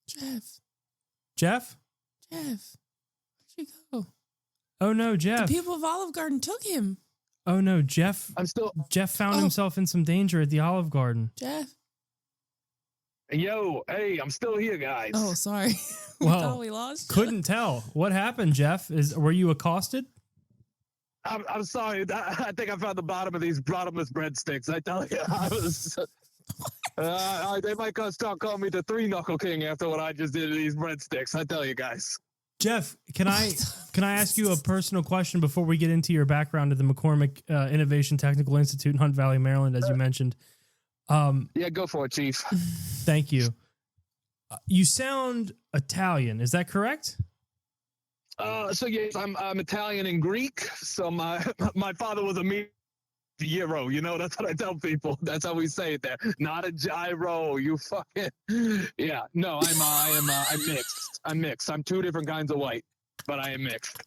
Jeff. Jeff? Where'd you go? Oh no, Jeff. The people of Olive Garden took him. Oh no, Jeff. Jeff found himself in some danger at the Olive Garden. Jeff. Yo, hey, I'm still here, guys. Oh, sorry. Well, we lost you. Couldn't tell. What happened, Jeff? Were you accosted? I'm sorry. I think I found the bottom of these bottomless breadsticks. I tell you, I was. They might start calling me the Three-Knuckle King after what I just did to these breadsticks. I tell you guys. Jeff, can I ask you a personal question before we get into your background at the McCormick Innovation Technical Institute in Hunt Valley, Maryland, as you mentioned? Yeah, go for it, Chief. Thank you. You sound Italian. Is that correct? So yes, I'm Italian and Greek. So my father was a gyro, that's what I tell people. That's how we say it there. Not a gyro. You fucking yeah. No, I'm mixed. I'm mixed. I'm two different kinds of white, but I am mixed.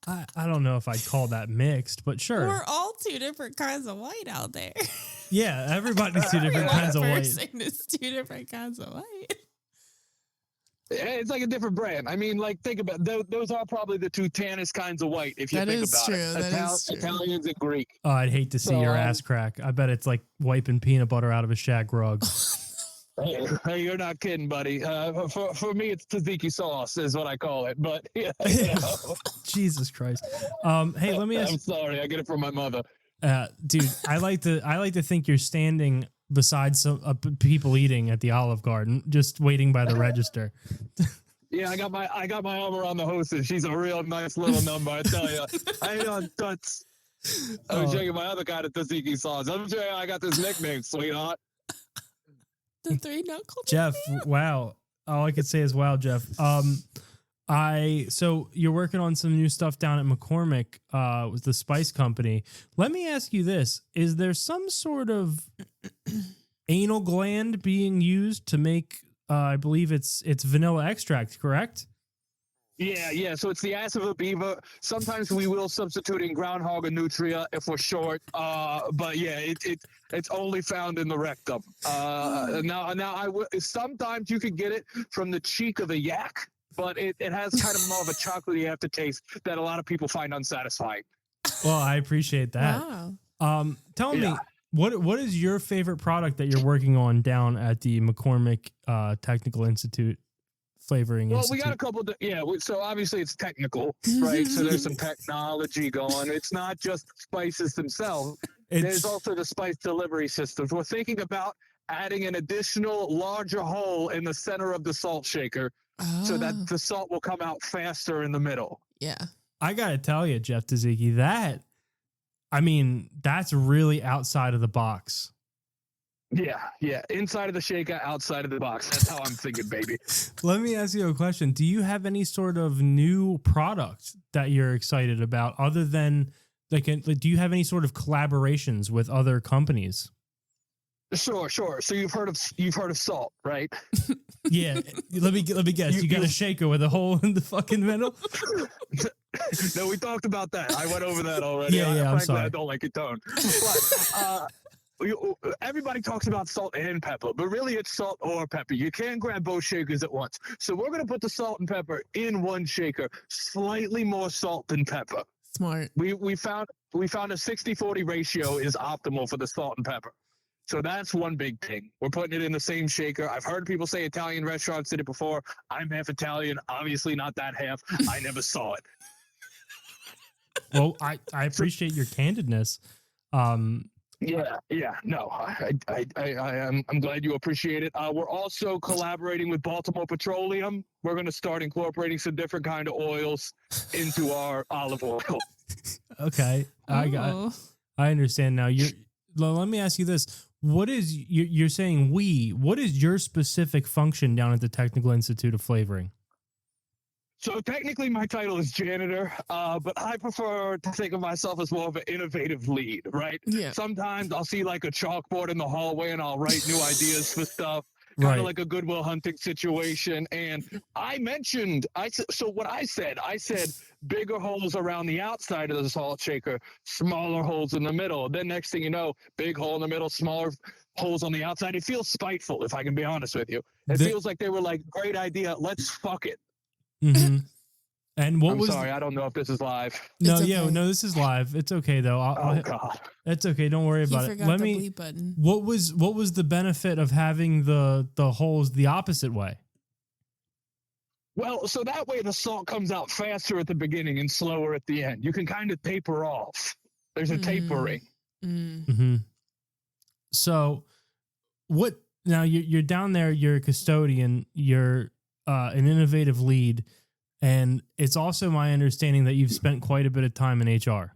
I don't know if I'd call that mixed, but sure. We're all two different kinds of white out there. Yeah, everybody's two different kinds of white. It's two different kinds of white. It's like a different brand. I mean, like, think about those are probably the two tannest kinds of white, if you think about it. That is true. Italians and Greek. Oh, I'd hate to see your ass crack. I bet it's like wiping peanut butter out of a shag rug. Hey, you're not kidding, buddy. For me, it's tzatziki sauce is what I call it. But yeah, Jesus Christ. Hey, let me ask. I'm sorry, I get it from my mother. Dude, I like to think you're standing beside some people eating at the Olive Garden, just waiting by the register. Yeah, I got my arm around the hostess. She's a real nice little number, I tell you. I ain't on tuts. I'm checking my other kind of tzatziki sauce. I'm sure I got this nickname, sweetheart. The Three-Knuckle Jeff, wow. All I could say is wow, Jeff. So you're working on some new stuff down at McCormick, with the spice company. Let me ask you this. Is there some sort of anal gland being used to make I believe it's vanilla extract, correct? Yeah. So it's the ass of a beaver. Sometimes we will substitute in groundhog or nutria if we're short. But yeah, it's only found in the rectum. Sometimes you can get it from the cheek of a yak, but it has kind of more of a chocolatey aftertaste that a lot of people find unsatisfying. Well, I appreciate that. Wow. Tell me, what is your favorite product that you're working on down at the McCormick Technical Institute Flavoring Institute? Well, we got a couple. So obviously it's technical, right? So there's some technology going. It's not just spices themselves. There's also the spice delivery systems. We're thinking about adding an additional larger hole in the center of the salt shaker so that the salt will come out faster in the middle. Yeah. I got to tell you, Jeff Tzatziki, that's really outside of the box. Yeah. Inside of the shaker, outside of the box. That's how I'm thinking, baby. Let me ask you a question. Do you have any sort of new product that you're excited about other than do you have any sort of collaborations with other companies? Sure. So you've heard of salt, right? Yeah. Let me guess. You got a shaker with a hole in the fucking middle? No, we talked about that. I went over that already. Yeah, I'm frankly, sorry. I don't like your tone. But everybody talks about salt and pepper, but really it's salt or pepper. You can't grab both shakers at once. So we're going to put the salt and pepper in one shaker, slightly more salt than pepper. Smart. We found a 60-40 ratio is optimal for the salt and pepper. So that's one big thing. We're putting it in the same shaker. I've heard people say Italian restaurants did it before. I'm half Italian, obviously not that half. I never saw it. Well, I appreciate your candidness. Yeah. No, I'm glad you appreciate it. We're also collaborating with Baltimore Petroleum. We're going to start incorporating some different kind of oils into our olive oil. Okay, I understand now. Let me ask you this: what is you're saying? What is your specific function down at the Technical Institute of Flavoring? So technically my title is janitor, but I prefer to think of myself as more of an innovative lead, right? Yeah. Sometimes I'll see like a chalkboard in the hallway and I'll write new ideas for stuff, kind of like a Goodwill Hunting situation. And so what I said bigger holes around the outside of the salt shaker, smaller holes in the middle. Then next thing you know, big hole in the middle, smaller holes on the outside. It feels spiteful, if I can be honest with you. It feels like they were like, great idea, let's fuck it. Mm-hmm. And sorry, I don't know if this is live. No, okay. No, this is live. It's okay though. God, that's okay. Don't worry about it. Let me. Bleep button. What was the benefit of having the holes the opposite way? Well, so that way the salt comes out faster at the beginning and slower at the end. You can kind of taper off. There's a tapering. Mm-hmm. So, what now? You're down there. You're a custodian. You're an innovative lead, and it's also my understanding that you've spent quite a bit of time in HR.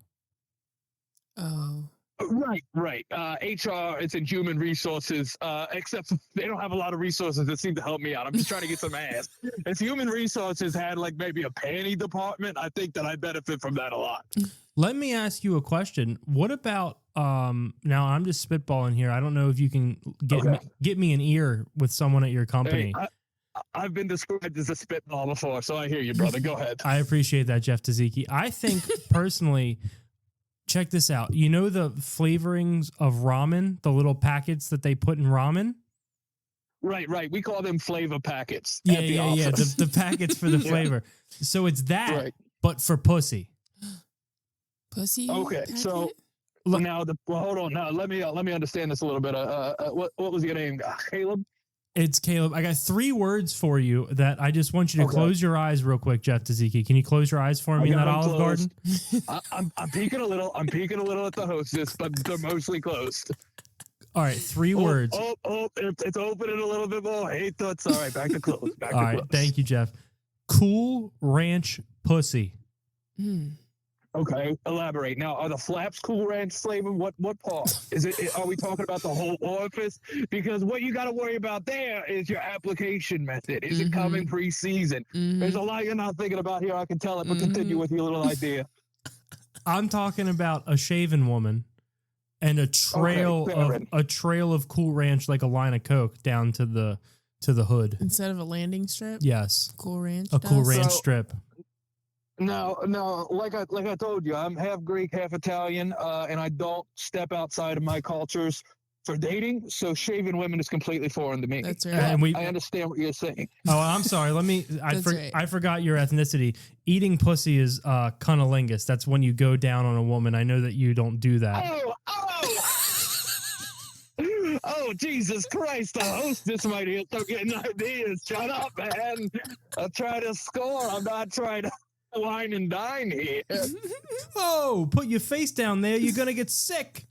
Oh, right. HR, it's in human resources, except they don't have a lot of resources that seem to help me out. I'm just trying to get some ass. If human resources had like maybe a panty department, I think that I benefit from that a lot. Let me ask you a question. What about now I'm just spitballing here. I don't know if you can get me an ear with someone at your company. Hey, I've been described as a spitball before, so I hear you, brother. Go ahead. I appreciate that, Jeff Tzatziki. I think personally, check this out. You know the flavorings of ramen, the little packets that they put in ramen? Right. We call them flavor packets. Yeah. The packets for the flavor. So it's that, but for pussy. Pussy. Okay, packet? so now hold on. Now let me understand this a little bit. What was your name? Caleb. It's Caleb. I got 3 words for you that I just want you to close your eyes real quick, Jeff Tzatziki. Can you close your eyes for me in that Olive Garden? I'm peeking a little. I'm peeking a little at the hostess, but they're mostly closed. All right, 3 words. It's opening a little bit more. Hey, that's all right. Back to close. All right, thank you, Jeff. Cool Ranch pussy. Okay, elaborate. Now, are the flaps Cool Ranch flavor? What part? Are we talking about the whole orifice? Because what you got to worry about there is your application method. Is it coming pre-season? There's a lot you're not thinking about here. I can tell it, but continue with your little idea. I'm talking about a shaven woman and a trail of Cool Ranch, like a line of Coke down to the to the hood. Instead of a landing strip? Yes. Cool Ranch A Cool does? Ranch So- strip. No, like I told you, I'm half Greek, half Italian, and I don't step outside of my cultures for dating. So shaving women is completely foreign to me. That's right. And we. I understand what you're saying. Oh, I'm sorry. Let me. That's right. I forgot your ethnicity. Eating pussy is cunnilingus. That's when you go down on a woman. I know that you don't do that. Oh, Jesus Christ, the hostess might here start getting ideas. Shut up, man. I'll try to score. I'm not trying to wine and dine here. Oh, put your face down there. You're gonna get sick.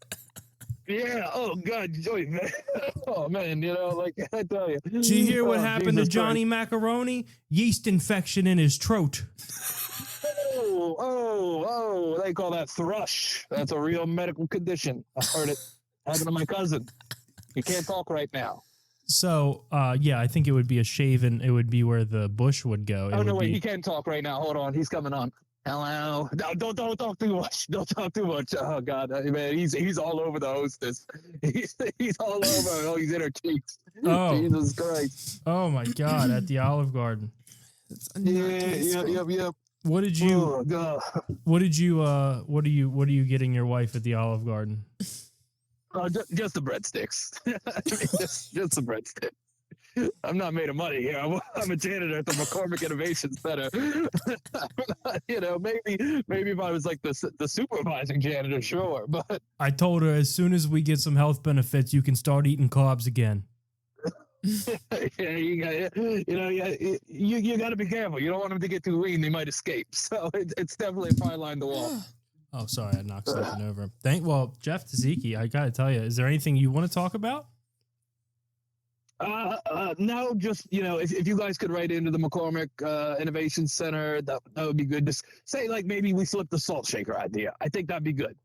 Yeah, oh, God. Oh, man, like I tell you. Did you hear what happened to Jesus Johnny Macaroni? Yeast infection in his throat. Oh, they call that thrush. That's a real medical condition. I heard it happen to my cousin. He can't talk right now. So, yeah, I think it would be a shaven. It would be where the bush would go. Oh, no, wait, he can talk right now. Hold on, he's coming on. Hello. No, don't talk too much. Don't talk too much. Oh God, man, he's all over the hostess. He's all over. Oh, he's in her cheeks. Oh. Jesus Christ. Oh my God, at the Olive Garden. That's not tasteful. Yep. What did you? Oh, God. What did you? What are you getting your wife at the Olive Garden? Just the breadsticks. I mean, just the breadsticks. I'm not made of money here. I'm a janitor at the McCormick Innovation Center. Maybe if I was like the supervising janitor, sure. But I told her as soon as we get some health benefits, you can start eating carbs again. yeah, you got to be careful. You don't want them to get too lean; they might escape. So it's definitely a fine line to walk. Oh, sorry, I knocked something over. Jeff Tzatziki, I gotta tell you, is there anything you want to talk about? No, just if you guys could write into the McCormick Innovation Center, that would be good. Just say like maybe we flip the salt shaker idea. I think that'd be good.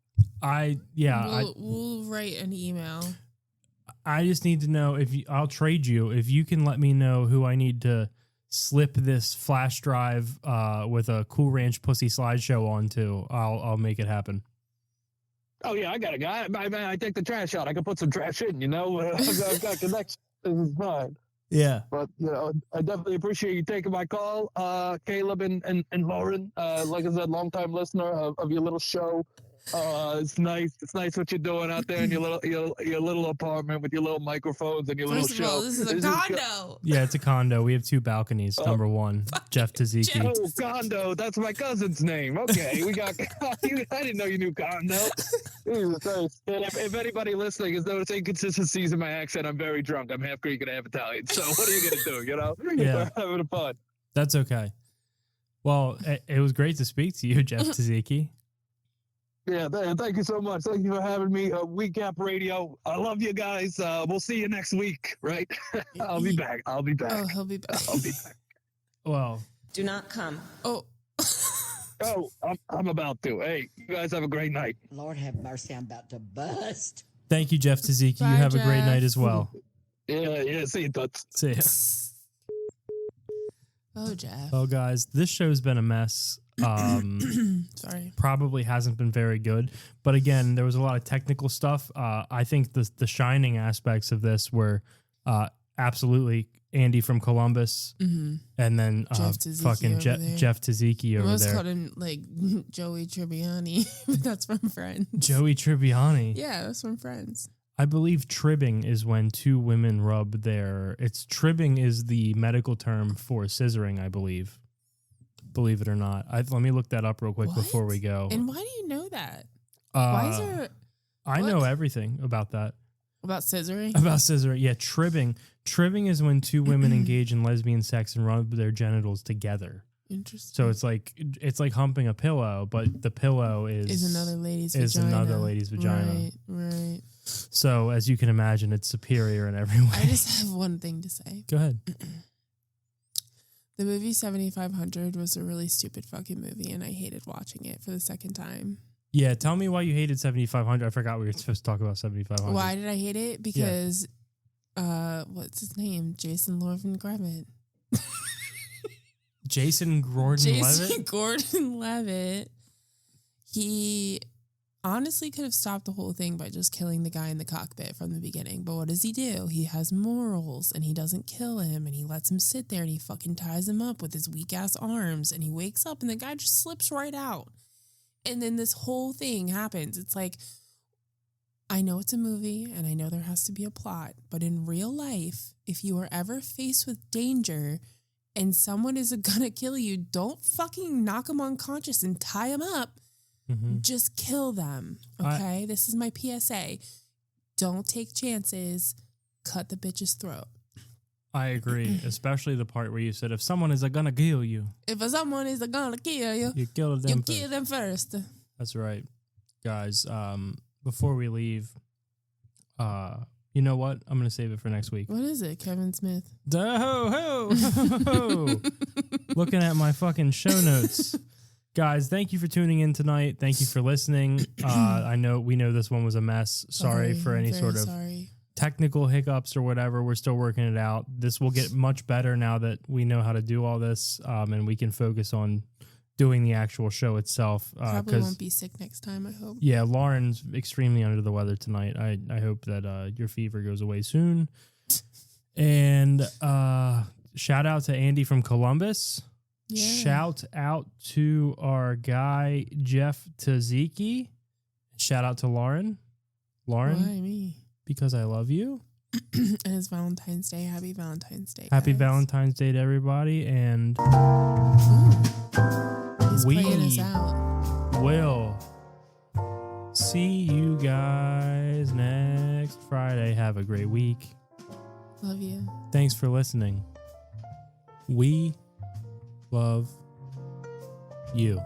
We'll write an email. I just need to know I'll trade you if you can let me know who I need to slip this flash drive with a Cool Ranch pussy slideshow onto. I'll make it happen. Oh yeah, I got a guy. I take the trash out. I can put some trash in. I've got connections. This is fine. Yeah. But I definitely appreciate you taking my call, Caleb and Lauren. Like I said, longtime listener of your little show. It's nice. It's nice what you're doing out there in your little apartment with your little microphones and your First little of all, show. this is a condo. Yeah, it's a condo. We have 2 balconies. Number 1, Jeff Tzatziki. Oh, Condo. That's my cousin's name. Okay, we got. I didn't know you knew Condo. If anybody listening is noticing inconsistencies in my accent, I'm very drunk. I'm half Greek and half Italian. So what are you gonna do? Yeah. We're having fun. That's okay. Well, it was great to speak to you, Jeff Tzatziki. Yeah, thank you so much. Thank you for having me. Weekap Radio. I love you guys. We'll see you next week, right? I'll be back. Oh, he'll be back. I'll be back. Well, Do not come. Oh. Oh, I'm about to. Hey, you guys have a great night. Lord have mercy, I'm about to bust. thank you, Jeff Tzatziki. Bye, You have a great Jeff. night as well. Yeah. See you, Toots. See ya. Oh, Jeff. Well, guys, this show's been a mess. Sorry. Probably hasn't been very good. But again, there was a lot of technical stuff. I think the shining aspects of this were absolutely Andy from Columbus, and then Jeff Tzatziki fucking over there. Jeff Tzatziki I over almost there. called him like Joey Tribbiani, but that's from Friends. Joey Tribbiani. Yeah, that's from Friends. I believe tribbing is when 2 women rub their. Tribbing is the medical term for scissoring, I believe. Believe it or not. Let me look that up real quick before we go. And why do you know that? Why is there I what? know everything about that. about scissoring? About scissoring. Yeah, tribbing. Tribbing is when 2 women engage in lesbian sex and rub their genitals together. Interesting. So it's like humping a pillow, but the pillow is another lady's vagina. another lady's vagina. Right. So as you can imagine, it's superior in every way. I just have one thing to say. Go ahead. The movie 7500 was a really stupid fucking movie, and I hated watching it for the second time. Yeah, tell me why you hated 7500. I forgot we were supposed to talk about 7500. Why did I hate it? Because, what's his name? Jason Gordon-Levitt. Jason Gordon-Levitt? Jason Gordon-Levitt. He honestly could have stopped the whole thing by just killing the guy in the cockpit from the beginning. But what does he do? He has morals and he doesn't kill him and he lets him sit there and he fucking ties him up with his weak ass arms and he wakes up and the guy just slips right out. And then this whole thing happens. It's like, I know it's a movie and I know there has to be a plot, but in real life, if you are ever faced with danger and someone is gonna kill you, don't fucking knock them unconscious and tie them up. Mm-hmm. Just kill them. Okay? This is my PSA. Don't take chances. Cut the bitch's throat. I agree, especially the part where you said, if someone is gonna kill you. If someone is gonna kill you, you kill them you first. kill them first. That's right. Guys, before we leave, you know what? I'm going to save it for next week. What is it, Kevin Smith? Looking at my fucking show notes. Guys, thank you for tuning in tonight. Thank you for listening. We know this one was a mess. Sorry for any sort of technical hiccups or whatever. We're still working it out. This will get much better now that we know how to do all this, and we can focus on doing the actual show itself. Probably won't be sick next time, I hope. Yeah, Lauren's extremely under the weather tonight. I hope that your fever goes away soon. And shout out to Andy from Columbus. Yeah. Shout out to our guy, Jeff Tzatziki. Shout out to Lauren. Lauren? Why me? Because I love you. And it's Valentine's Day. Happy Valentine's Day, Happy guys. Valentine's Day to everybody. And He's playing us out. Will see you guys next Friday. Have a great week. Love you. Thanks for listening. We love you.